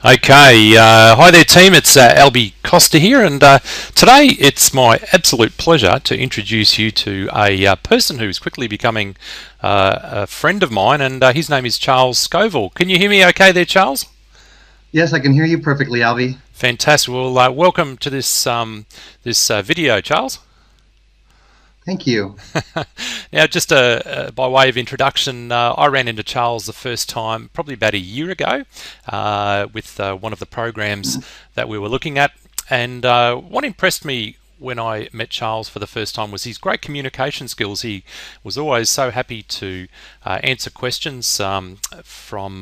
Okay, hi there team, it's Albie Costa here, and today it's my absolute pleasure to introduce you to a person who's quickly becoming a friend of mine, and his name is Charles Scoville. Can you hear me okay there, Charles? Yes, I can hear you perfectly, Albie. Fantastic. Well, welcome to this video, Charles. Thank you. Now, just by way of introduction, I ran into Charles the first time probably about a year ago with one of the programs that we were looking at. And what impressed me when I met Charles for the first time was his great communication skills. He was always so happy to answer questions from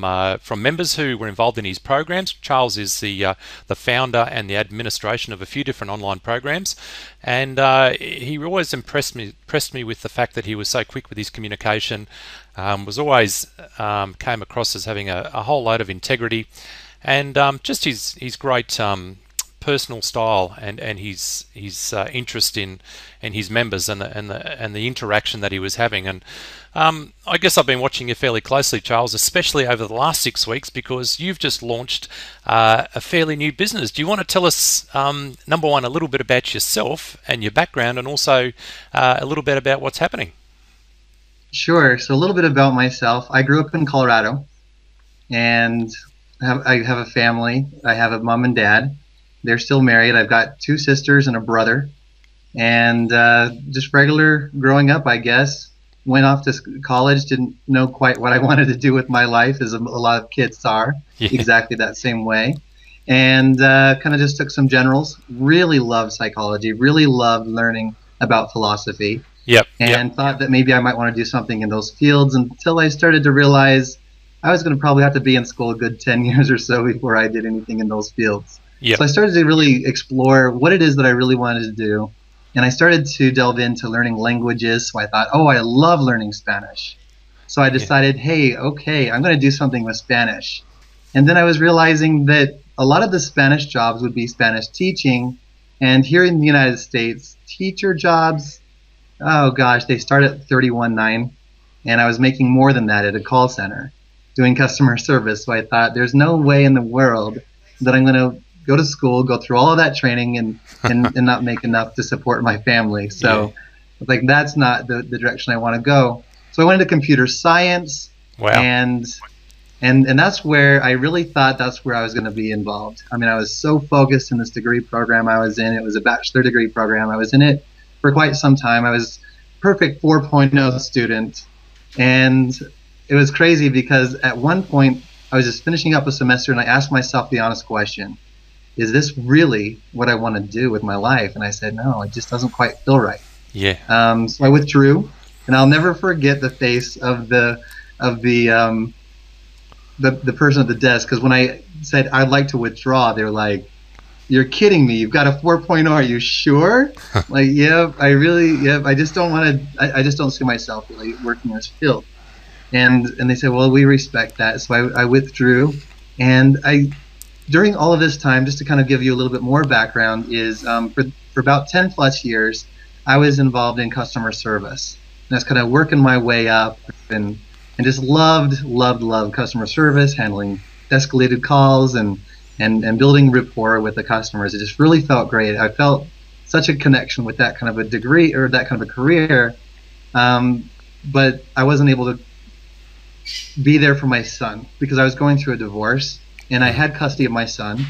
members who were involved in his programs. Charles is the founder and the administration of a few different online programs, and he always impressed me with the fact that he was so quick with his communication. Was always came across as having a whole load of integrity, and just his great personal style and his interest in his members and the interaction that he was having. And I guess I've been watching you fairly closely, Charles, especially over the last 6 weeks, because you've just launched a fairly new business. Do you want to tell us, number one, a little bit about yourself and your background, and also a little bit about what's happening? Sure. So a little bit about myself. I grew up in Colorado, and I have a family. I have a mom and dad. They're still married. I've got two sisters and a brother, and just regular growing up, I guess. Went off to college, didn't know quite what I wanted to do with my life, as a lot of kids are, Yeah. exactly that same way. And kind of just took some generals. Really loved psychology, really loved learning about philosophy, Yep. Yep. and thought that maybe I might want to do something in those fields, until I started to realize I was going to probably have to be in school a good 10 years or so before I did anything in those fields. Yep. So I started to really explore what it is that I really wanted to do. And I started to delve into learning languages. So I thought, oh, I love learning Spanish. So I decided, hey, okay, I'm going to do something with Spanish. And then I was realizing that a lot of the Spanish jobs would be Spanish teaching. And here in the United States, teacher jobs, oh gosh, they start at 31.9. And I was making more than that at a call center doing customer service. So I thought, there's no way in the world that I'm going to go to school, go through all of that training, and not make enough to support my family. So like, that's not the direction I want to go. So I went into computer science. Wow. And that's where I really thought that's where I was going to be involved. I mean, I was so focused in this degree program I was in. It was a bachelor degree program. I was in it for quite some time. I was perfect 4.0 student. And it was crazy because at one point I was just finishing up a semester, and I asked myself the honest question: is this really what I want to do with my life? And I said, no, it just doesn't quite feel right. Yeah. So I withdrew, and I'll never forget the face of the person at the desk, because when I said I'd like to withdraw, they were like, "You're kidding me! You've got a 4.0. Are you sure?" Like, yeah, I really, yeah, I just don't want to. I just don't see myself really working in this field. And they said, well, we respect that. So I withdrew, and during all of this time, just to kind of give you a little bit more background, is for about 10 plus years, I was involved in customer service. And I was kind of working my way up, and just loved customer service, handling escalated calls, and building rapport with the customers. It just really felt great. I felt such a connection with that kind of a degree, or that kind of a career, but I wasn't able to be there for my son because I was going through a divorce, and I had custody of my son,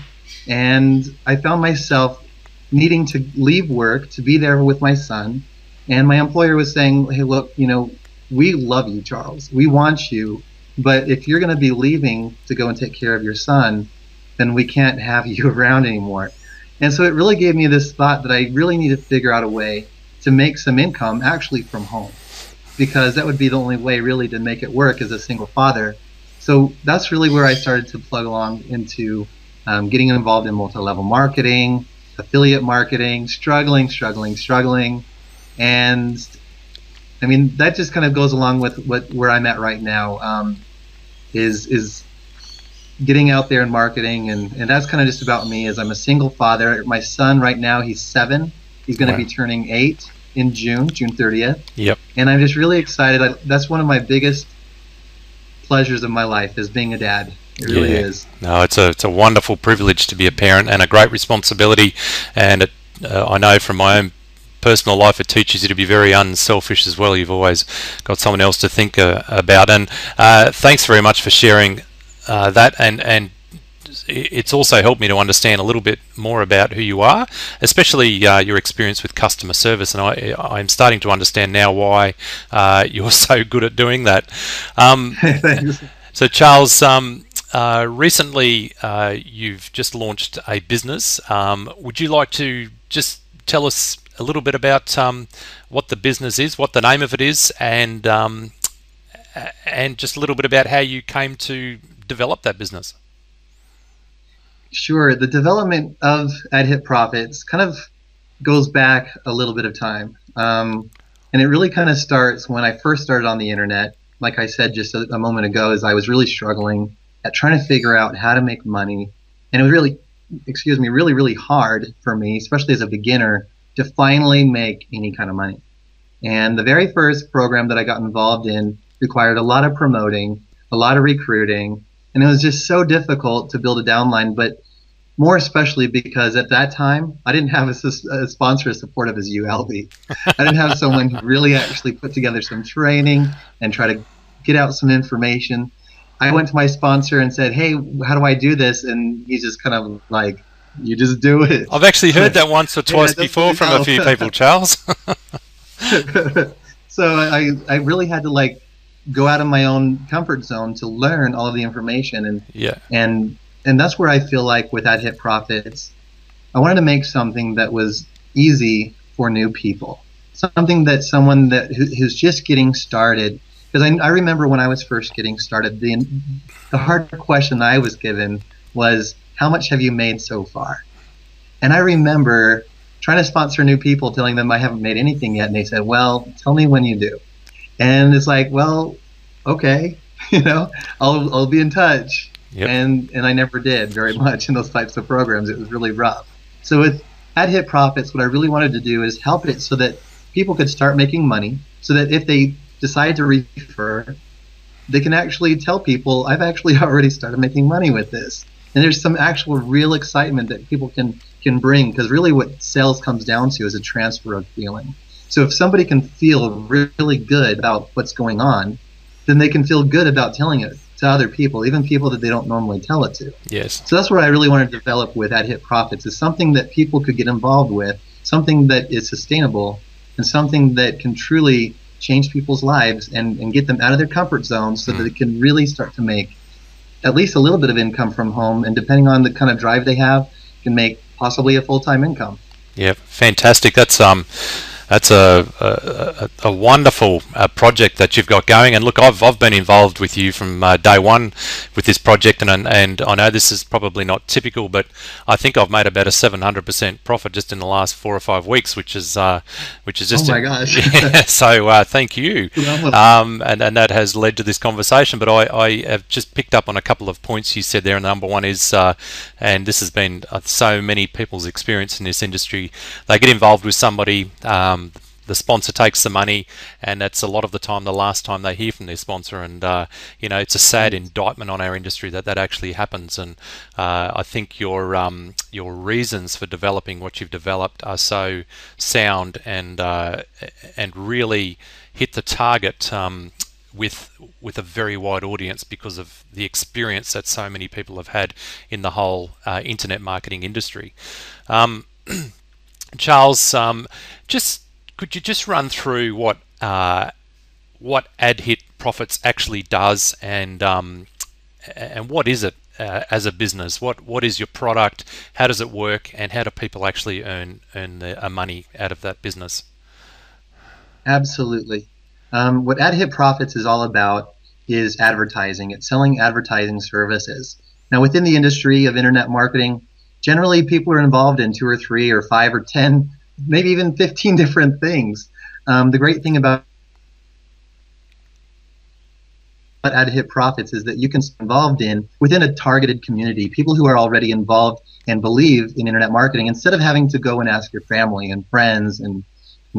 and I found myself needing to leave work to be there with my son. And my employer was saying, hey, look, we love you, Charles. We want you, but if you're going to be leaving to go and take care of your son, then we can't have you around anymore. And so it really gave me this thought that I really need to figure out a way to make some income actually from home, because that would be the only way really to make it work as a single father. So that's really where I started to plug along into getting involved in multi-level marketing, affiliate marketing, struggling. And I mean, that just kind of goes along with where I'm at right now, is getting out there in marketing. And that's kind of just about me, as I'm a single father. My son right now, he's 7. He's going to be turning 8 in June 30th. Yep. And I'm just really excited. That's one of my biggest pleasures of my life, is being a dad. It really is. No, it's a wonderful privilege to be a parent and a great responsibility, and I know from my own personal life it teaches you to be very unselfish as well. You've always got someone else to think about, and thanks very much for sharing that, and it's also helped me to understand a little bit more about who you are, especially your experience with customer service, and I'm starting to understand now why you're so good at doing that. Thanks. So Charles, recently you've just launched a business. Would you like to just tell us a little bit about what the business is, what the name of it is, and just a little bit about how you came to develop that business? Sure. The development of AdHitProfits kind of goes back a little bit of time. And it really kind of starts when I first started on the internet. Like I said just a moment ago, is I was really struggling at trying to figure out how to make money. And it was really, really hard for me, especially as a beginner, to finally make any kind of money. And the very first program that I got involved in required a lot of promoting, a lot of recruiting, and it was just so difficult to build a downline, but more especially because at that time, I didn't have a sponsor as supportive as you, Albie. I didn't have someone who really actually put together some training and try to get out some information. I went to my sponsor and said, hey, how do I do this? And he's just kind of like, you just do it. I've actually heard that once or twice before from a few people, Charles. So I really had to like go out of my own comfort zone to learn all of the information, and that's where I feel like with AdHitProfits, I wanted to make something that was easy for new people, something that someone who's just getting started. Because I remember when I was first getting started, the hard question I was given was, how much have you made so far? And I remember trying to sponsor new people, telling them I haven't made anything yet, and they said, well, tell me when you do. And it's like, well, okay, I'll be in touch. Yep. And I never did very much in those types of programs. It was really rough. So with AdHitProfits, what I really wanted to do is help it so that people could start making money, so that if they decide to refer, they can actually tell people, I've actually already started making money with this. And there's some actual real excitement that people can bring, because really what sales comes down to is a transfer of feeling. So if somebody can feel really good about what's going on, then they can feel good about telling it to other people, even people that they don't normally tell it to. Yes. So that's what I really wanted to develop with AdHitProfits, is something that people could get involved with, something that is sustainable, and something that can truly change people's lives and get them out of their comfort zone, so that they can really start to make at least a little bit of income from home, and depending on the kind of drive they have, can make possibly a full-time income. Yeah, fantastic. That's a wonderful project that you've got going. And look, I've been involved with you from day one with this project, and I know this is probably not typical, but I think I've made about a 700% profit just in the last 4 or 5 weeks, which is just, oh my gosh. Yeah, so thank you. And that has led to this conversation. But I have just picked up on a couple of points you said there. And number one is, and this has been so many people's experience in this industry, they get involved with somebody. The sponsor takes the money, and that's a lot of the time the last time they hear from their sponsor. And it's a sad indictment on our industry that actually happens. And I think your reasons for developing what you've developed are so sound and really hit the target with a very wide audience, because of the experience that so many people have had in the whole internet marketing industry. Charles, could you just run through what AdHitProfits actually does, and what is it as a business? What is your product? How does it work? And how do people actually earn the money out of that business? Absolutely. What AdHitProfits is all about is advertising. It's selling advertising services. Now, within the industry of internet marketing, generally people are involved in 2 or 3 or 5 or 10, maybe even 15 different things. The great thing about AdHitProfits is that you can be involved within a targeted community, people who are already involved and believe in internet marketing, instead of having to go and ask your family and friends and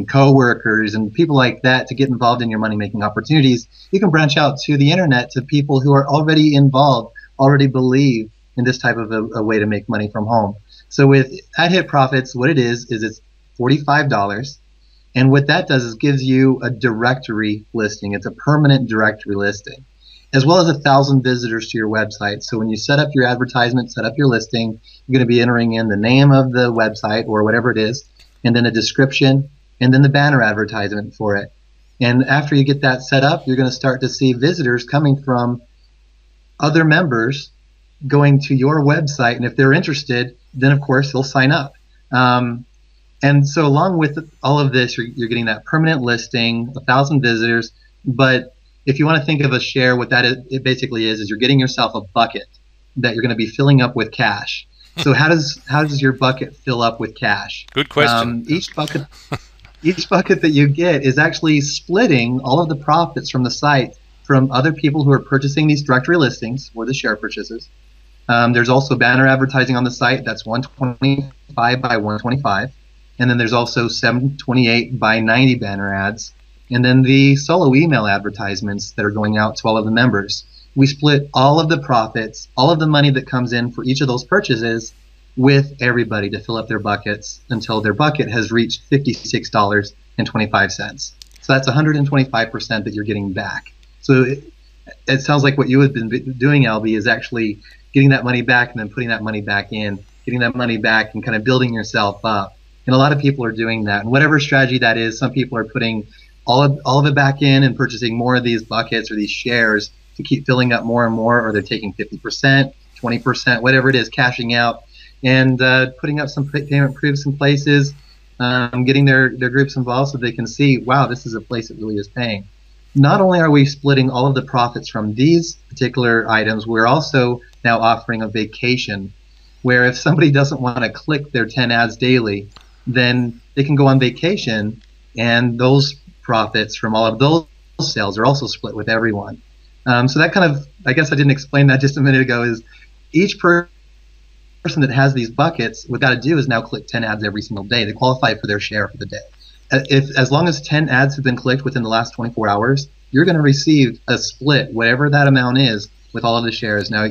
coworkers and people like that to get involved in your money-making opportunities. You can branch out to the internet, to people who are already involved already believe in this type of a way to make money from home. So with AdHitProfits, what it is it's $45. And what that does is gives you a directory listing. It's a permanent directory listing, as well as 1,000 visitors to your website. So when you set up your advertisement, set up your listing, you're going to be entering in the name of the website or whatever it is, and then a description, and then the banner advertisement for it. And after you get that set up, you're going to start to see visitors coming from other members going to your website. And if they're interested, then of course they'll sign up. And so along with all of this, you're getting that permanent listing, 1,000 visitors. But if you want to think of a share, what that is, it basically is you're getting yourself a bucket that you're going to be filling up with cash. So how does your bucket fill up with cash? Good question. Each bucket that you get is actually splitting all of the profits from the site from other people who are purchasing these directory listings or the share purchases. There's also banner advertising on the site. That's 125 by 125. And then there's also 728 by 90 banner ads. And then the solo email advertisements that are going out to all of the members. We split all of the profits, all of the money that comes in for each of those purchases with everybody to fill up their buckets until their bucket has reached $56.25. So that's 125% that you're getting back. So it sounds like what you have been doing, Albie, is actually getting that money back and then putting that money back in, getting that money back and kind of building yourself up. And a lot of people are doing that. And whatever strategy that is, some people are putting all of it back in and purchasing more of these buckets or these shares to keep filling up more and more, or they're taking 50%, 20%, whatever it is, cashing out and putting up some payment proofs in places, getting their groups involved so they can see, wow, this is a place that really is paying. Not only are we splitting all of the profits from these particular items, we're also now offering a vacation where if somebody doesn't want to click their 10 ads daily, then they can go on vacation, and those profits from all of those sales are also split with everyone. So that kind of, I guess I didn't explain that just a minute ago, is each person that has these buckets, what got to do is now click 10 ads every single day. They qualify for their share for the day. As long as 10 ads have been clicked within the last 24 hours, you're going to receive a split, whatever that amount is, with all of the shares. Now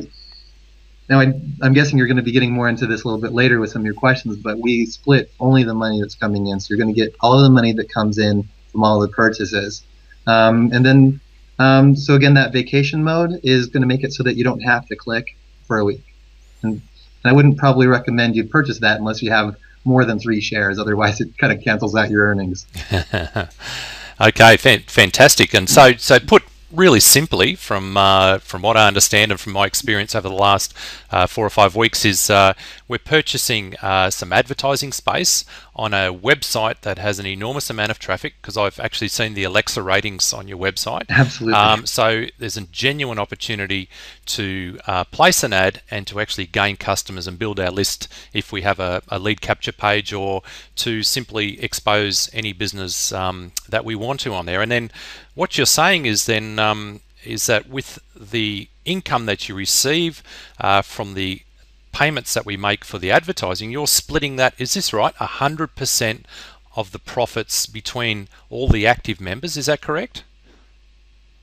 I'm guessing you're going to be getting more into this a little bit later with some of your questions, but we split only the money that's coming in. So you're going to get all of the money that comes in from all of the purchases. And then, so again, that vacation mode is going to make it so that you don't have to click for a week. And I wouldn't probably recommend you purchase that unless you have more than 3 shares. Otherwise, it kind of cancels out your earnings. Okay, fantastic. And so put really simply, from what I understand and from my experience over the last 4 or 5 weeks, is we're purchasing some advertising space on a website that has an enormous amount of traffic, because I've actually seen the Alexa ratings on your website. Absolutely. So there's a genuine opportunity to place an ad and to actually gain customers and build our list if we have a lead capture page, or to simply expose any business that we want to on there. And then what you're saying is then is that with the income that you receive from the payments that we make for the advertising, you're splitting that, is this right, 100% of the profits between all the active members? Is that correct?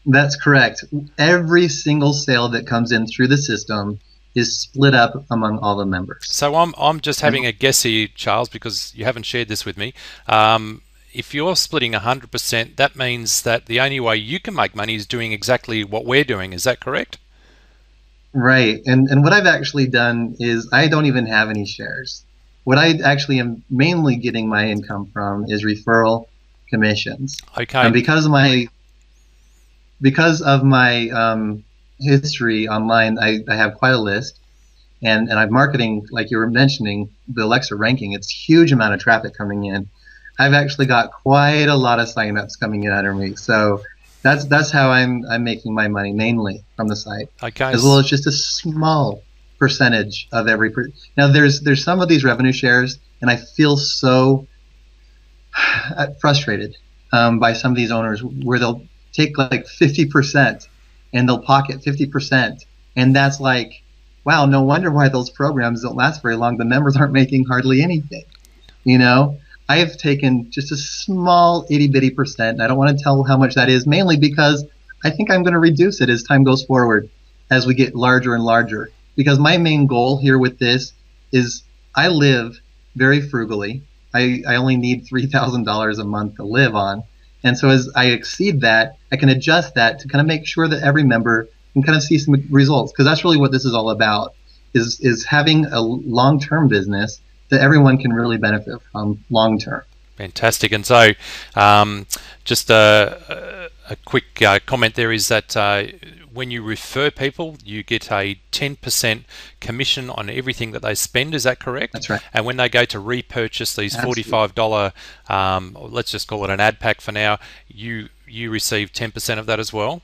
That's correct. Every single sale that comes in through the system is split up among all the members. So I'm just having a guess here, Charles, because you haven't shared this with me. If you're splitting 100%, that means that the only way you can make money is doing exactly what we're doing. Is that correct? Right. And what I've actually done is I don't even have any shares. What I actually am mainly getting my income from is referral commissions. Okay. And because of my history online, I have quite a list, and I'm marketing, like you were mentioning, the Alexa ranking. It's a huge amount of traffic coming in. I've actually got quite a lot of signups coming in under me. So that's how I'm making my money, mainly from the site. Okay. As well as just a small percentage of every. Now there's some of these revenue shares, and I feel so frustrated by some of these owners where they'll take like 50% and they'll pocket 50%, and that's like, wow, no wonder why those programs don't last very long. The members aren't making hardly anything. You know, I have taken just a small itty-bitty percent, and I don't want to tell how much that is, mainly because I think I'm going to reduce it as time goes forward. as we get larger and larger. Because my main goal here with this is I live very frugally. I only need $3,000 a month to live on. And so as I exceed that, I can adjust that to kind of make sure that every member can kind of see some results. Because that's really what this is all about, is having a long-term business that everyone can really benefit from long-term. Fantastic. And so just a quick comment there is that when you refer people, you get a 10% commission on everything that they spend. Is that correct? That's right. And when they go to repurchase these $45, let's just call it an ad pack for now, you receive 10% of that as well?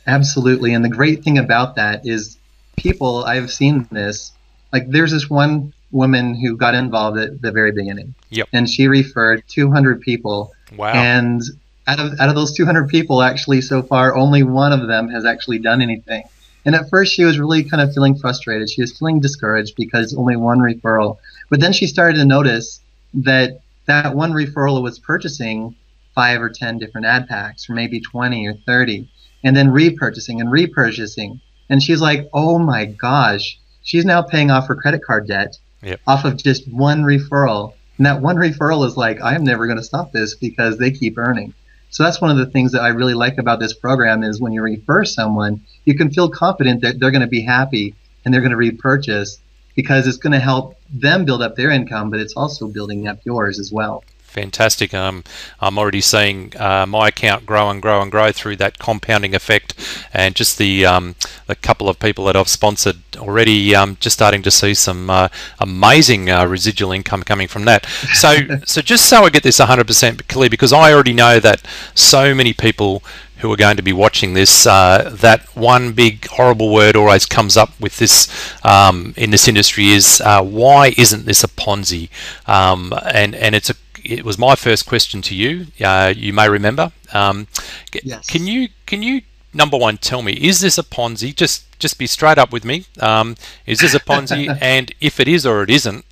Absolutely. And the great thing about that is people, I've seen this, like there's this one woman who got involved at the very beginning. Yep. And she referred 200 people. Wow. And out of those 200 people, actually, so far, only one of them has actually done anything. And at first, she was really kind of feeling frustrated. She was feeling discouraged because only one referral. But then she started to notice that that one referral was purchasing 5 or 10 different ad packs, or maybe 20 or 30, and then repurchasing and repurchasing. And she's like, oh my gosh, she's now paying off her credit card debt off of just one referral. And that one referral is like, I'm never going to stop this because they keep earning. So that's one of the things that I really like about this program is when you refer someone, you can feel confident that they're going to be happy and they're going to repurchase because it's going to help them build up their income, but it's also building up yours as well. Fantastic. I'm already seeing my account grow and grow and grow through that compounding effect, and just the couple of people that I've sponsored already, just starting to see some amazing residual income coming from that. So just so I get this 100% clear, because I already know that so many people who are going to be watching this, that one big horrible word always comes up with this in this industry is why isn't this a Ponzi? And it was my first question to you. You may remember. Yes. Can you number one tell me, is this a Ponzi? Just be straight up with me. Is this a Ponzi? And if it is or it isn't,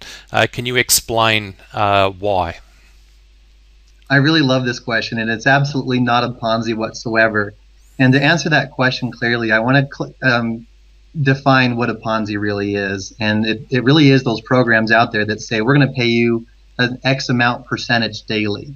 can you explain why? I really love this question, and it's absolutely not a Ponzi whatsoever. And to answer that question clearly, I want to define what a Ponzi really is. And it really is those programs out there that say we're going to pay you an X amount percentage daily.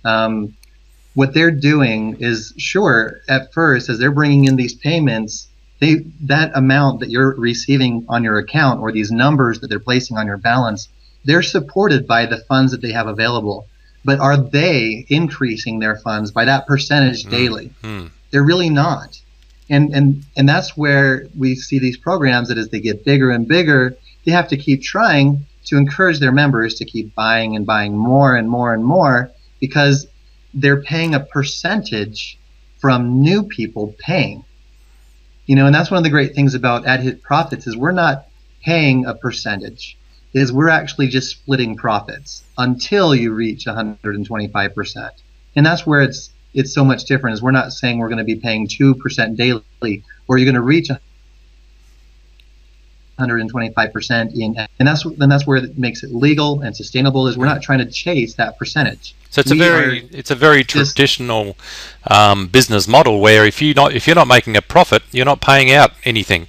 What they're doing is, sure, at first, as they're bringing in these payments, that amount that you're receiving on your account, or these numbers that they're placing on your balance, they're supported by the funds that they have available. But are they increasing their funds by that percentage daily? They're really not. And that's where we see these programs that as they get bigger and bigger, they have to keep trying to encourage their members to keep buying and buying more and more and more, because they're paying a percentage from new people paying. You know, and that's one of the great things about AdHitProfits is we're not paying a percentage, is we're actually just splitting profits until you reach 125%. And that's where it's so much different, is we're not saying we're going to be paying 2% daily, or you're going to reach 125% in, and that's where it makes it legal and sustainable, is we're not trying to chase that percentage. So it's a very traditional business model where if you're not making a profit, you're not paying out anything.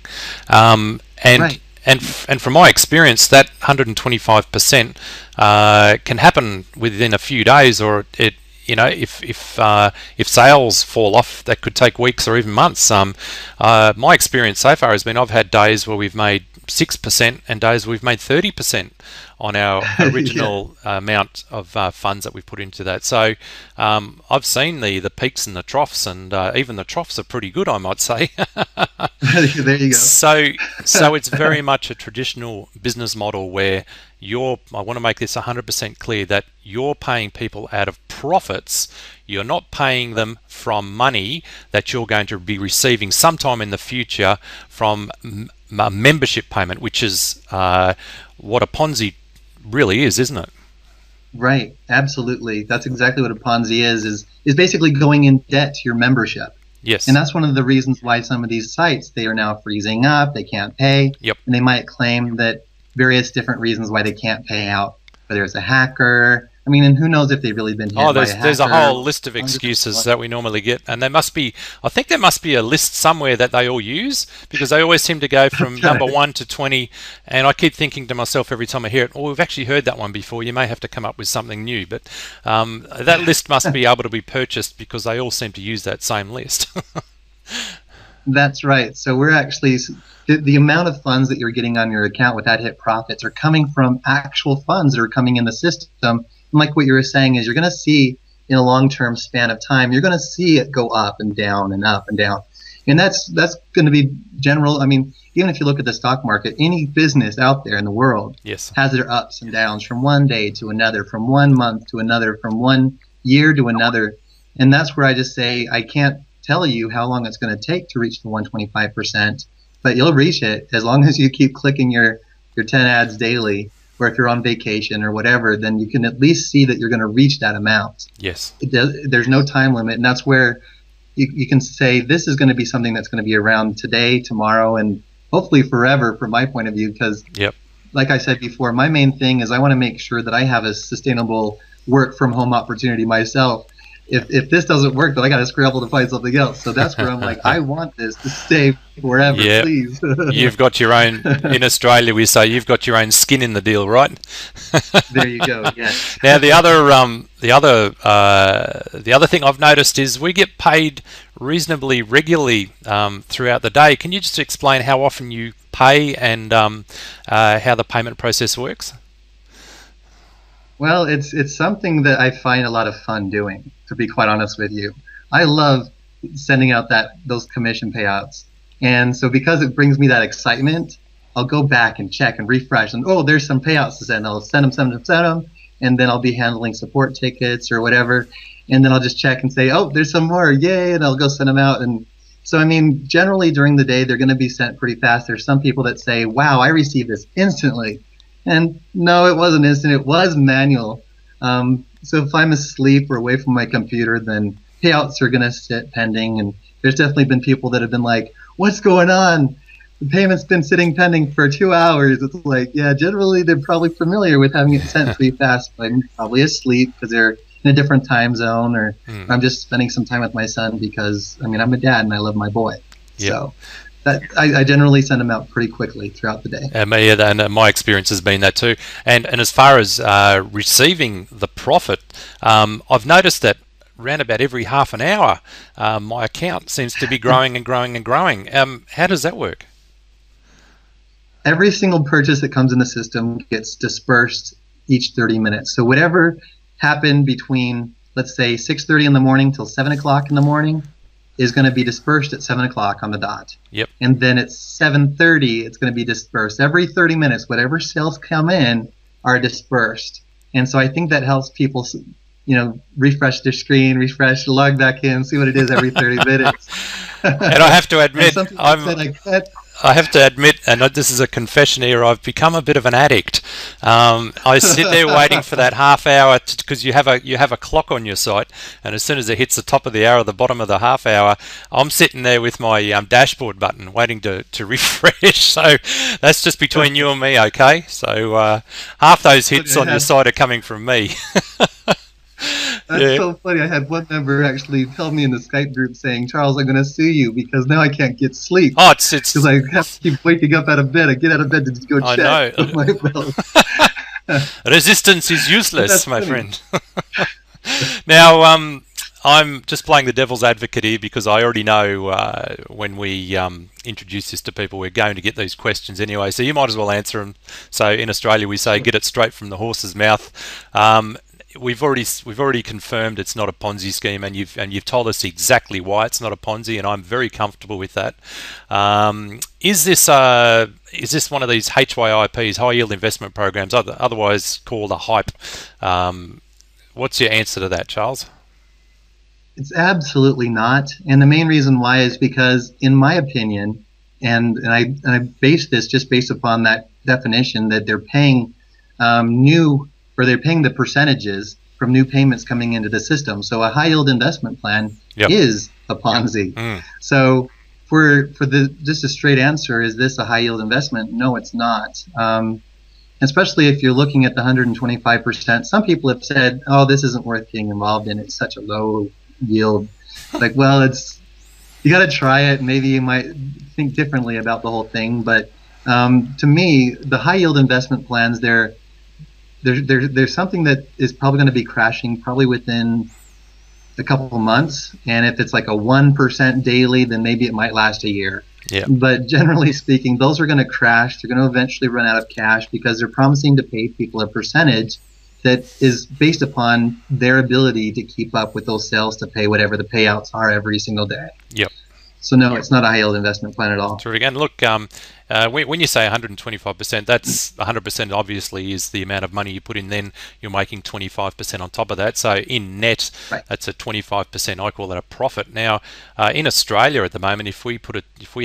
Right. And from my experience, that 125% can happen within a few days, or if sales fall off, that could take weeks or even months. My experience so far has been I've had days where we've made 6% and days we've made 30% on our original amount of funds that we've put into that. So I've seen the peaks and the troughs, and even the troughs are pretty good, I might say. There you go. So it's very much a traditional business model where I want to make this 100% clear that you're paying people out of profits. You're not paying them from money that you're going to be receiving sometime in the future from a membership payment, which is what a Ponzi really is, isn't it? Right, absolutely. That's exactly what a Ponzi is basically going in debt to your membership. Yes. And that's one of the reasons why some of these sites, they are now freezing up, they can't pay. Yep. And they might claim that various different reasons why they can't pay out, whether it's a hacker I mean, and who knows if they've really been hit Oh, by a there's a hacker. whole list of excuses that we normally get, and I think there must be a list somewhere that they all use, because they always seem to go from number 1 to 20, and I keep thinking to myself every time I hear it, oh, we've actually heard that one before, you may have to come up with something new, but that list must be able to be purchased because they all seem to use that same list. That's right. So we're actually, the amount of funds that you're getting on your account with AdHitProfits are coming from actual funds that are coming in the system. And like what you were saying is, you're going to see in a long-term span of time, you're going to see it go up and down and up and down. And that's going to be general. I mean, even if you look at the stock market, any business out there in the world has their ups and downs from one day to another, from 1 month to another, from 1 year to another. And that's where I just say, I can't tell you how long it's going to take to reach the 125%, but you'll reach it as long as you keep clicking your 10 ads daily, or if you're on vacation or whatever, then you can at least see that you're going to reach that amount. Yes. There's no time limit, and that's where you can say this is going to be something that's going to be around today, tomorrow, and hopefully forever from my point of view, because like I said before, my main thing is I want to make sure that I have a sustainable work from home opportunity myself. If this doesn't work, then I got to scramble to find something else. So that's where I'm like, I want this to stay forever, please. You've got your own, in Australia we say, you've got your own skin in the deal, right? There you go. Yes. Now the other thing I've noticed is we get paid reasonably regularly throughout the day. Can you just explain how often you pay and how the payment process works? Well, it's something that I find a lot of fun doing, to be quite honest with you. I love sending out those commission payouts. And so because it brings me that excitement, I'll go back and check and refresh. And, oh, there's some payouts to send. I'll send them. And then I'll be handling support tickets or whatever. And then I'll just check and say, oh, there's some more. Yay. And I'll go send them out. And so, I mean, generally during the day, they're going to be sent pretty fast. There's some people that say, wow, I received this instantly. And no, it wasn't instant. It was manual. So if I'm asleep or away from my computer, then payouts are going to sit pending. And there's definitely been people that have been like, what's going on? The payment's been sitting pending for 2 hours. It's like, yeah, generally they're probably familiar with having it sent pretty fast, but I'm probably asleep because they're in a different time zone, or I'm just spending some time with my son because, I mean, I'm a dad and I love my boy. So I generally send them out pretty quickly throughout the day. And my experience has been that too. And as far as receiving the profit, I've noticed that around about every half an hour, my account seems to be growing and growing and growing. How does that work? Every single purchase that comes in the system gets dispersed each 30 minutes. So whatever happened between, let's say, 6:30 in the morning till 7 o'clock in the morning is going to be dispersed at 7 o'clock on the dot. And then at 7:30, it's going to be dispersed. Every 30 minutes, whatever sales come in are dispersed. And so I think that helps people, you know, refresh their screen, log back in, see what it is every 30 minutes. And I have to admit, I have to admit, and this is a confession here, I've become a bit of an addict. I sit there waiting for that half hour because you have a clock on your site, and as soon as it hits the top of the hour, the bottom of the half hour, I'm sitting there with my dashboard button waiting to refresh. So that's just between you and me, okay? So half those hits on your site are coming from me. That's so funny. I had one member actually tell me in the Skype group saying, Charles, I'm going to sue you because now I can't get sleep. Oh, it's because I have to keep waking up out of bed. I get out of bed to go check. I know. Resistance is useless, my friend. Now, I'm just playing the devil's advocate here because I already know when we introduce this to people, we're going to get these questions anyway. So you might as well answer them. So in Australia, we say, get it straight from the horse's mouth. We've already confirmed it's not a Ponzi scheme, and you've told us exactly why it's not a Ponzi, and I'm very comfortable with that. Is this one of these HYIPs, high yield investment programs, otherwise called a hype? What's your answer to that, Charles? It's absolutely not, and the main reason why is because, in my opinion, and I base this just based upon that definition that they're paying they're paying the percentages from new payments coming into the system. So a high yield investment plan is a Ponzi. So for just a straight answer, is this a high yield investment? No, it's not. And especially if you're looking at the 125%. Some people have said, oh, this isn't worth getting involved in. It's such a low yield. Like, well, you got to try it. Maybe you might think differently about the whole thing. But to me, the high yield investment plans, there's something that is probably going to be crashing probably within a couple of months. And if it's like a 1% daily, then maybe it might last a year. Yeah. But generally speaking, those are going to crash. They're going to eventually run out of cash because they're promising to pay people a percentage that is based upon their ability to keep up with those sales to pay whatever the payouts are every single day. Yep. So no, it's not a high yield investment plan at all. Terrific. And look, when you say 125%, that's 100% obviously is the amount of money you put in. Then you're making 25% on top of that. So in net, Right. that's a 25%. I call that a profit. Now, in Australia at the moment, if we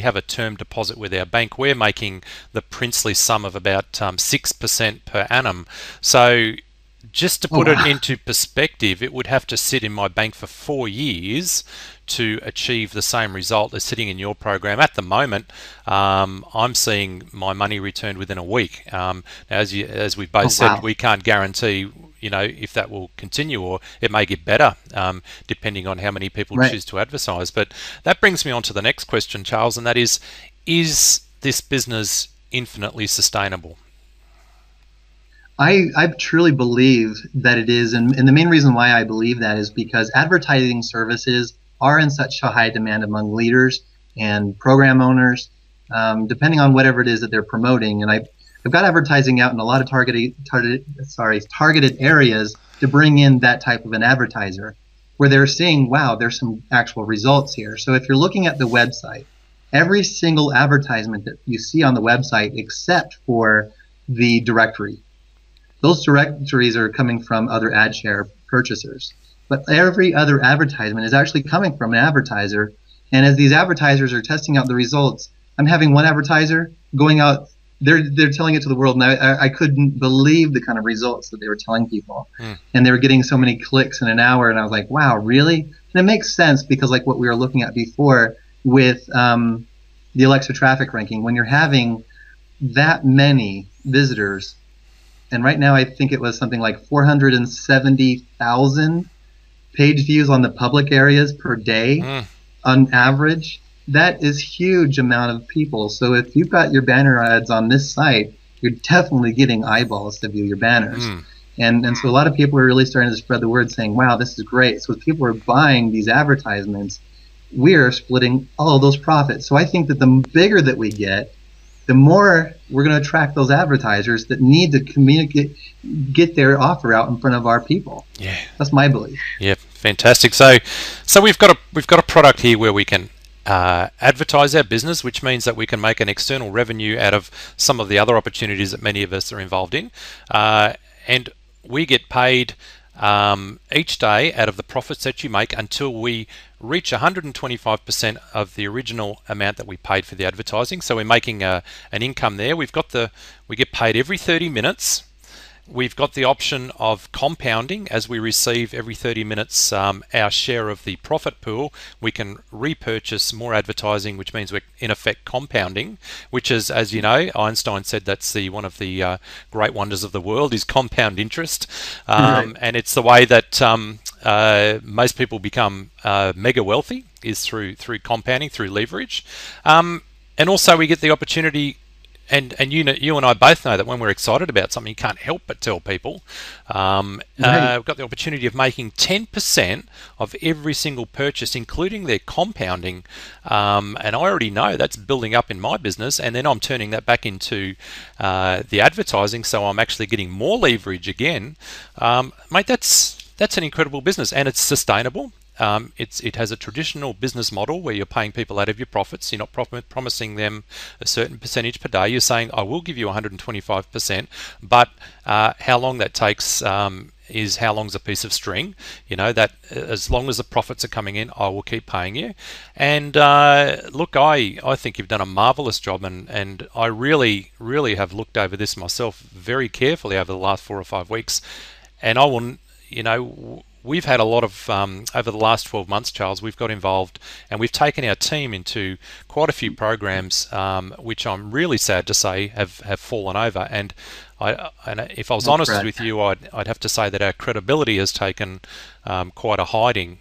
have a term deposit with our bank, we're making the princely sum of about 6% per annum. So just to put it into perspective, it would have to sit in my bank for 4 years to achieve the same result as sitting in your program. At the moment, I'm seeing my money returned within a week. As we both said, we can't guarantee, if that will continue, or it may get better, depending on how many people choose to advertise. But that brings me on to the next question, Charles, and that is this business infinitely sustainable? I truly believe that it is, and the main reason why I believe that is because advertising services are in such a high demand among leaders and program owners, depending on whatever it is that they're promoting. And I've got advertising out in a lot of targeted areas to bring in that type of an advertiser, where they're seeing, wow, there's some actual results here. So if you're looking at the website, every single advertisement that you see on the website, except for the directory, those directories are coming from other ad share purchasers. But every other advertisement is actually coming from an advertiser. And as these advertisers are testing out the results, I'm having one advertiser going out, they're telling it to the world, and I couldn't believe the kind of results that they were telling people. And they were getting so many clicks in an hour, and I was like, wow, really? And it makes sense because like what we were looking at before with the Alexa traffic ranking, when you're having that many visitors, and right now I think it was something like 470,000 page views on the public areas per day on average. That is huge amount of people. So if you've got your banner ads on this site, you're definitely getting eyeballs to view your banners. And so a lot of people are really starting to spread the word saying, wow, this is great. So if people are buying these advertisements, we're splitting all of those profits. So I think that the bigger that we get, the more we're going to attract those advertisers that need to get their offer out in front of our people. Yeah, that's my belief. Yeah, fantastic. So we've got a product here where we can advertise our business, which means that we can make an external revenue out of some of the other opportunities that many of us are involved in, and we get paid each day out of the profits that you make until we reach 125% of the original amount that we paid for the advertising. So we're making an income there. We get paid every 30 minutes. We've got the option of compounding. As we receive every 30 minutes our share of the profit pool, we can repurchase more advertising, which means we're in effect compounding, which is, as you know, Einstein said that's one of the great wonders of the world is compound interest. And it's the way that most people become mega wealthy is through compounding, through leverage. And also we get the opportunity, and you and I both know that when we're excited about something, you can't help but tell people. We've got the opportunity of making 10% of every single purchase, including their compounding. And I already know that's building up in my business, and then I'm turning that back into the advertising, so I'm actually getting more leverage again. Mate, that's an incredible business, and it's sustainable. It has a traditional business model where you're paying people out of your profits. You're not promising them a certain percentage per day. You're saying, I will give you 125%, but how long that takes is how long's a piece of string. That as long as the profits are coming in, I will keep paying you. And look, I think you've done a marvelous job, and I really, really have looked over this myself very carefully over the last 4 or 5 weeks, and I will we've had a lot of, over the last 12 months, Charles, we've got involved and we've taken our team into quite a few programs, which I'm really sad to say have fallen over. And if I was honest with you, I'd have to say that our credibility has taken quite a hiding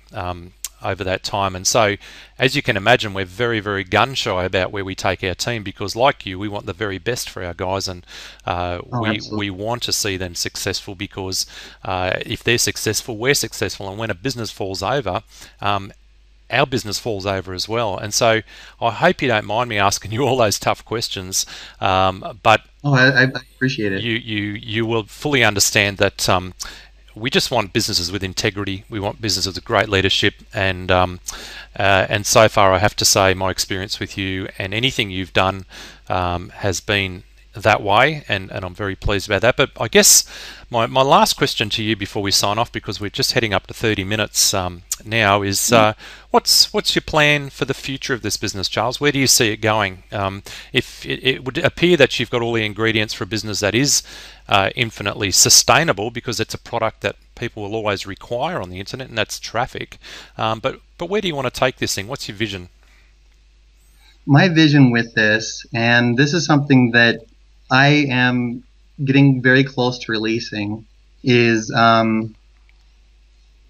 over that time. And so, as you can imagine, we're very, very gun shy about where we take our team because, like you, we want the very best for our guys, and we want to see them successful because if they're successful, we're successful. And when a business falls over, our business falls over as well. And so I hope you don't mind me asking you all those tough questions, but I appreciate it. You will fully understand that we just want businesses with integrity. We want businesses with great leadership, and so far I have to say my experience with you and anything you've done has been that way, and I'm very pleased about that. But I guess my last question to you before we sign off, because we're just heading up to 30 minutes now, is what's your plan for the future of this business, Charles? Where do you see it going? If it would appear that you've got all the ingredients for a business that is infinitely sustainable, because it's a product that people will always require on the internet, and that's traffic. But where do you want to take this thing? What's your vision? My vision with this, and this is something that I am getting very close to releasing, is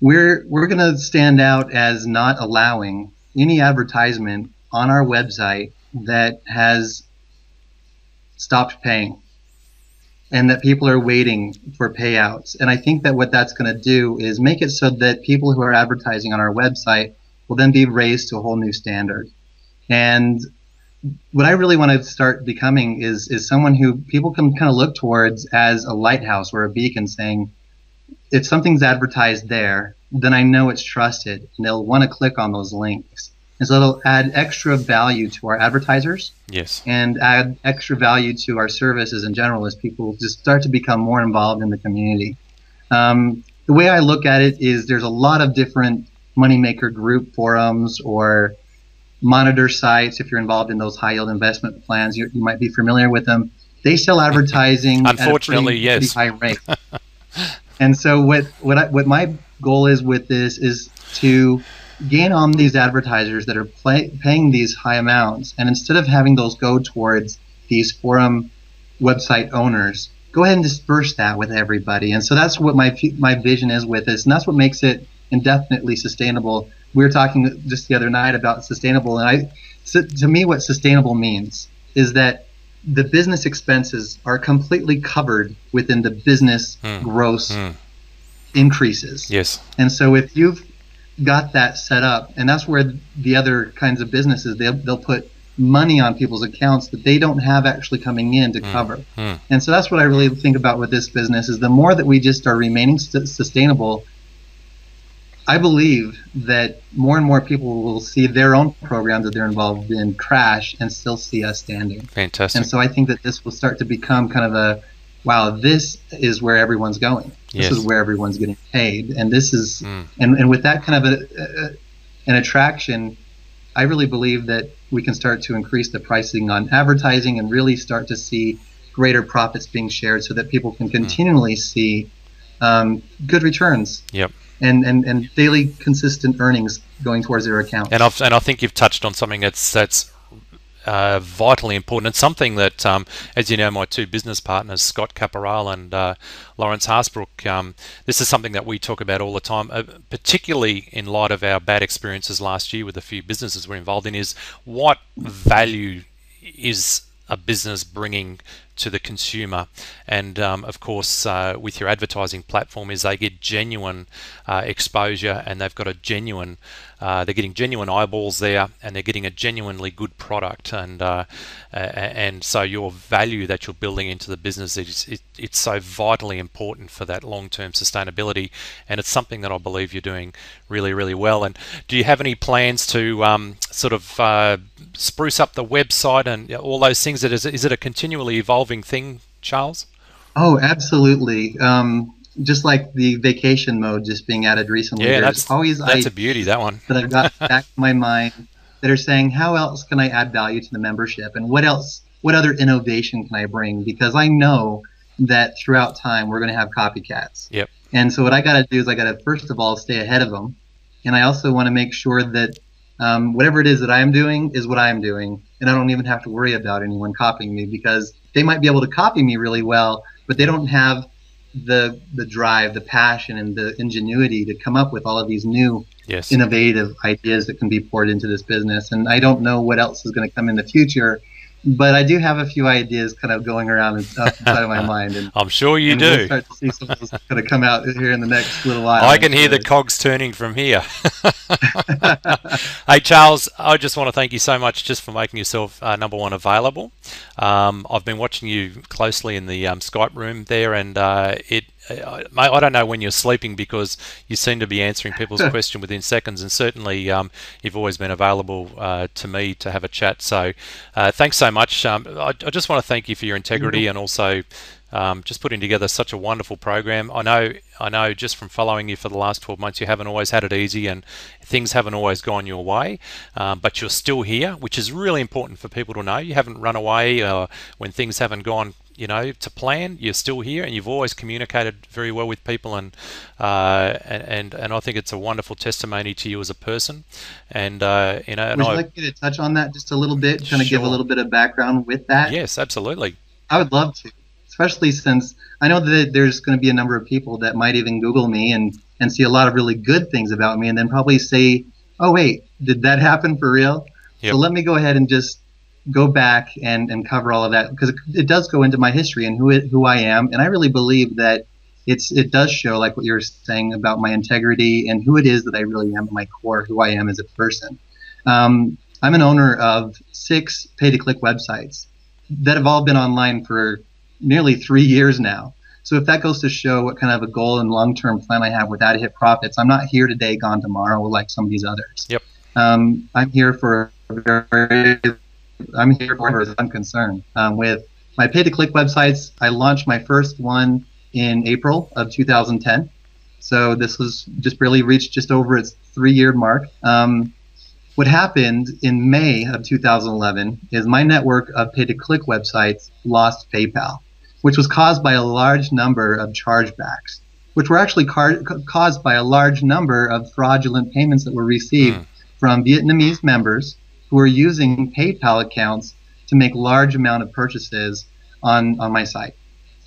we're going to stand out as not allowing any advertisement on our website that has stopped paying and that people are waiting for payouts. And I think that what that's going to do is make it so that people who are advertising on our website will then be raised to a whole new standard. And what I really want to start becoming is someone who people can kind of look towards as a lighthouse or a beacon, saying, if something's advertised there, then I know it's trusted, and they'll want to click on those links. And so it'll add extra value to our advertisers, yes, and add extra value to our services in general as people just start to become more involved in the community. The way I look at it is there's a lot of different moneymaker group forums or monitor sites. If you're involved in those high yield investment plans, you might be familiar with them. They sell advertising unfortunately, at a pretty high rate. And so what my goal is with this is to gain on these advertisers that are paying these high amounts, and instead of having those go towards these forum website owners, go ahead and disperse that with everybody. And so that's what my vision is with this, and that's what makes it indefinitely sustainable. We were talking just the other night about sustainable, and to me what sustainable means is that the business expenses are completely covered within the business gross increases. Yes. And so if you've got that set up, and that's where the other kinds of businesses, they'll put money on people's accounts that they don't have actually coming in to cover. And so that's what I really think about with this business, is the more that we just are remaining sustainable, I believe that more and more people will see their own programs that they're involved in crash and still see us standing. Fantastic. And so I think that this will start to become kind of a, wow, this is where everyone's going. This is where everyone's getting paid. And this is, and with that kind of an attraction, I really believe that we can start to increase the pricing on advertising and really start to see greater profits being shared so that people can continually see good returns. Yep. And daily consistent earnings going towards their account. And I think you've touched on something that's vitally important, and something that, as you know, my two business partners, Scott Caporal and Lawrence Harsbrook, this is something that we talk about all the time, particularly in light of our bad experiences last year with a few businesses we're involved in, is what value is a business bringing to the consumer. And of course with your advertising platform, is they get genuine exposure, and they've got a genuine they're getting genuine eyeballs there, and they're getting a genuinely good product, and so your value that you're building into the business, it's so vitally important for that long-term sustainability, and it's something that I believe you're doing really, really well. And do you have any plans to sort of spruce up the website and all those things? Is it a continually evolving thing, Charles? Oh, absolutely. Just like the vacation mode just being added recently. Yeah, that's a beauty, that one. That I've got back in my mind that are saying, how else can I add value to the membership, and what other innovation can I bring? Because I know that throughout time we're going to have copycats. Yep. And so what I got to do is I got to first of all stay ahead of them, and I also want to make sure that whatever it is that I'm doing is what I'm doing, and I don't even have to worry about anyone copying me, because they might be able to copy me really well, but they don't have the drive, the passion, and the ingenuity to come up with all of these new Yes. innovative ideas that can be poured into this business. And I don't know what else is going to come in the future, but I do have a few ideas kind of going around inside of my mind. And I'm sure you and do. we'll start to see some of those going to come out here in the next little while. I can hear the cogs turning from here. Hey, Charles, I just want to thank you so much just for making yourself number one available. I've been watching you closely in the Skype room there, and I don't know when you're sleeping, because you seem to be answering people's question within seconds, and certainly you've always been available to me to have a chat. So thanks so much. I just want to thank you for your integrity, and also just putting together such a wonderful program. I know just from following you for the last 12 months, you haven't always had it easy, and things haven't always gone your way, but you're still here, which is really important for people to know. You haven't run away when things haven't gone to plan. You're still here, and you've always communicated very well with people, and I think it's a wonderful testimony to you as a person. And Would you like me to touch on that just a little bit, kind of give a little bit of background with that? Yes, absolutely. I would love to, especially since I know that there's going to be a number of people that might even Google me and see a lot of really good things about me, and then probably say, "Oh wait, did that happen for real?" Yep. So let me go ahead and just go back and cover all of that, because it does go into my history and who I am, and I really believe that it does show, like what you're saying about my integrity and who it is that I really am at my core, who I am as a person. I'm an owner of 6 pay-to-click websites that have all been online for nearly 3 years now. So if that goes to show what kind of a goal and long-term plan I have with AdHitProfits, I'm not here today, gone tomorrow, like some of these others. Yep. I'm here for as far as I'm concerned. With my pay-to-click websites, I launched my first one in April of 2010. So this was just barely reached just over its 3-year mark. What happened in May of 2011 is my network of pay-to-click websites lost PayPal, which was caused by a large number of chargebacks, which were actually caused by a large number of fraudulent payments that were received from Vietnamese members who were using PayPal accounts to make large amount of purchases on my site.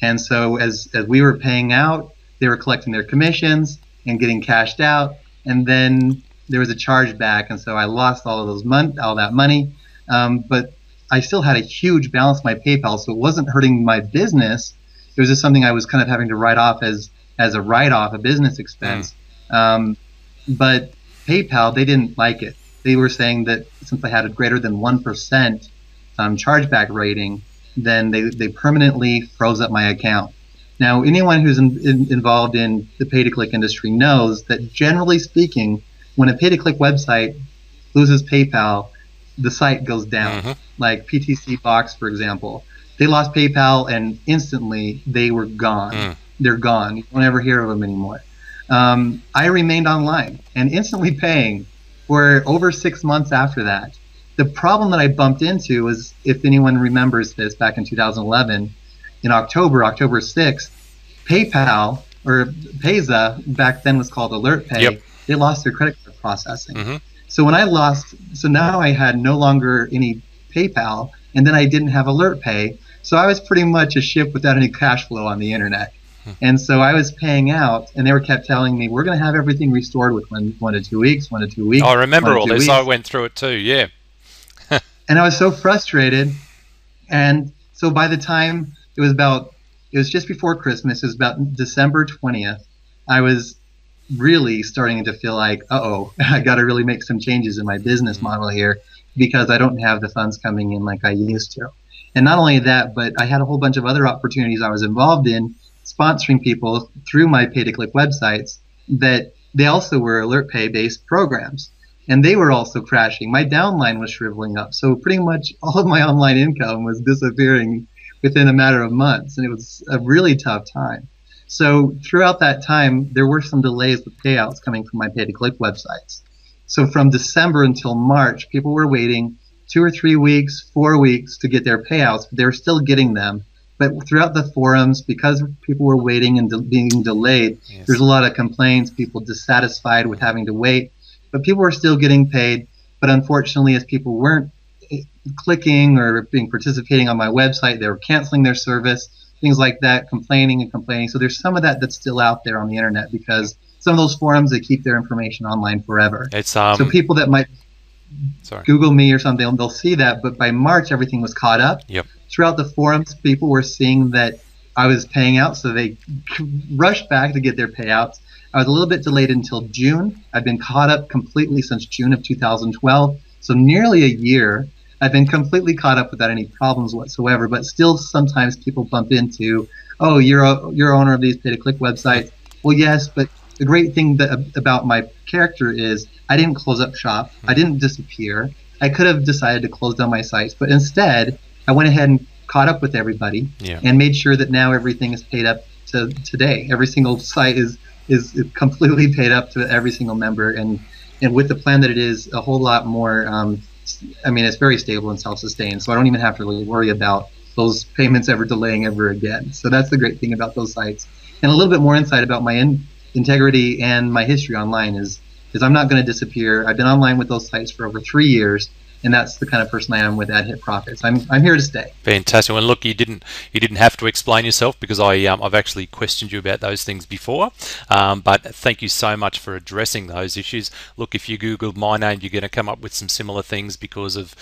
And so as we were paying out, they were collecting their commissions and getting cashed out, and then there was a chargeback, and so I lost all that money. But I still had a huge balance in my PayPal, so it wasn't hurting my business. It was just something I was kind of having to write off as a write-off, a business expense. But PayPal, they didn't like it. They were saying that since I had a greater than 1% chargeback rating, then they permanently froze up my account. Now, anyone who's involved in the pay-to-click industry knows that, generally speaking, when a pay-to-click website loses PayPal, the site goes down. Like PTC Box, for example. They lost PayPal, and instantly they were gone. They're gone. You won't ever hear of them anymore. I remained online and instantly paying for over 6 months after that. The problem that I bumped into was, if anyone remembers this, back in 2011, in October 6th, PayPal, or Payza, back then was called AlertPay, they lost their credit card processing. So when so now I had no longer any PayPal, and then I didn't have AlertPay, so I was pretty much a ship without any cash flow on the internet. And so I was paying out, and they kept telling me, we're going to have everything restored within 1 to 2 weeks, 1 to 2 weeks. I remember all this. I went through it too, yeah. And I was so frustrated. And so by the time it was just before Christmas, it was about December 20th, I was really starting to feel like, uh-oh, I got to really make some changes in my business model here, because I don't have the funds coming in like I used to. And not only that, but I had a whole bunch of other opportunities I was involved in, sponsoring people through my pay-to-click websites, that they also were AlertPay based programs, and they were also crashing. My downline was shriveling up, so pretty much all of my online income was disappearing within a matter of months, and it was a really tough time. So throughout that time, there were some delays with payouts coming from my pay-to-click websites. So from December until March, people were waiting 2 or 3 weeks, 4 weeks to get their payouts, but they were still getting them. But throughout the forums, because people were waiting and being delayed, Yes. there's a lot of complaints, people dissatisfied with having to wait. But people were still getting paid. But unfortunately, as people weren't clicking or participating on my website, they were canceling their service, things like that, complaining and complaining. So there's some of that that's still out there on the internet, because some of those forums, they keep their information online forever. It's so people that might Google me or something, they'll see that. But by March, everything was caught up. Yep. Throughout the forums, people were seeing that I was paying out, so they rushed back to get their payouts. I was a little bit delayed until June. I've been caught up completely since June of 2012, so nearly a year. I've been completely caught up without any problems whatsoever, but still sometimes people bump into, oh, you're owner of these pay-to-click websites. Well, yes, but the great thing about my character is I didn't close up shop. I didn't disappear. I could have decided to close down my sites, but instead I went ahead and caught up with everybody and made sure that now everything is paid up to today. Every single site is completely paid up to every single member, and with the plan that it is, a whole lot more. I mean, it's very stable and self-sustained, so I don't even have to really worry about those payments ever delaying ever again. So that's the great thing about those sites. And a little bit more insight about my integrity and my history online is I'm not going to disappear. I've been online with those sites for over 3 years, and that's the kind of person I am with AdHitProfits. I'm here to stay. Fantastic. Well, look, you didn't have to explain yourself, because I've actually questioned you about those things before. But thank you so much for addressing those issues. Look, if you Googled my name, you're going to come up with some similar things because of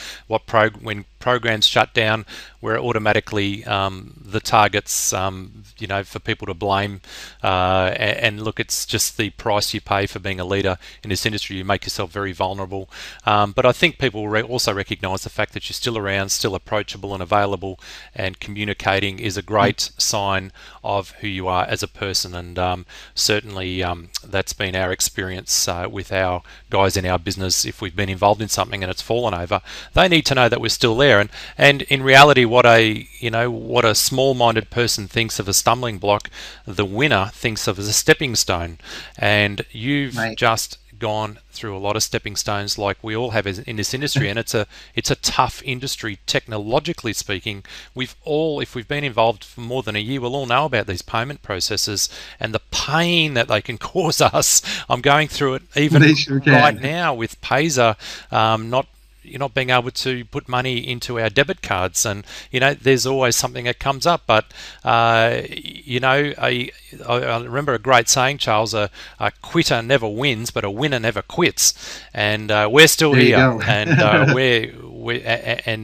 when programs shut down, we're automatically the targets, for people to blame. And look, it's just the price you pay for being a leader in this industry. You make yourself very vulnerable. But I think people also recognise the fact that you're still around, still approachable and available, and communicating is a great sign of who you are as a person. And certainly that's been our experience with our guys in our business. If we've been involved in something and it's fallen over, they need to know that we're still there. And in reality, what a small-minded person thinks of a stumbling block, the winner thinks of as a stepping stone. And you've just gone through a lot of stepping stones, like we all have in this industry, and it's a tough industry technologically speaking. If we've been involved for more than a year, we'll all know about these payment processes and the pain that they can cause us. I'm going through it even right now with Payzer, not being able to put money into our debit cards, and there's always something that comes up. But I remember a great saying, Charles: a quitter never wins, but a winner never quits. And we're still here, and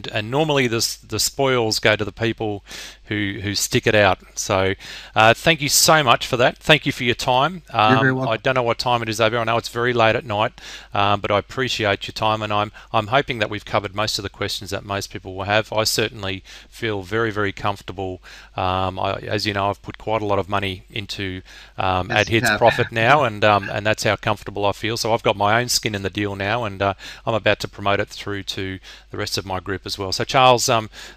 and normally the spoils go to the people who stick it out. So thank you so much for that. Thank you for your time. You're very welcome. I don't know what time it is over. I know it's very late at night, but I appreciate your time, and I'm hoping that we've covered most of the questions that most people will have. I certainly feel very, very comfortable. As you know, I've put quite a lot of money into AdHitProfits now, and that's how comfortable I feel. So I've got my own skin in the deal now, and I'm about to promote it through to the rest of my group as well. So Charles,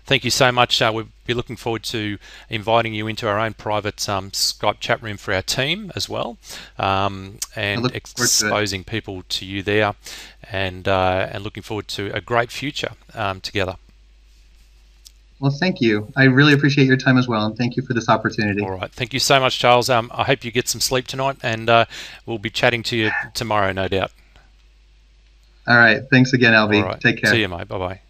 thank you so much. We'll be looking forward to inviting you into our own private Skype chat room for our team as well, and exposing people to you there, and looking forward to a great future together. Well, thank you. I really appreciate your time as well, and thank you for this opportunity. All right. Thank you so much, Charles. I hope you get some sleep tonight, and we'll be chatting to you tomorrow, no doubt. All right. Thanks again, Albie. All right. Take care. See you, mate. Bye-bye.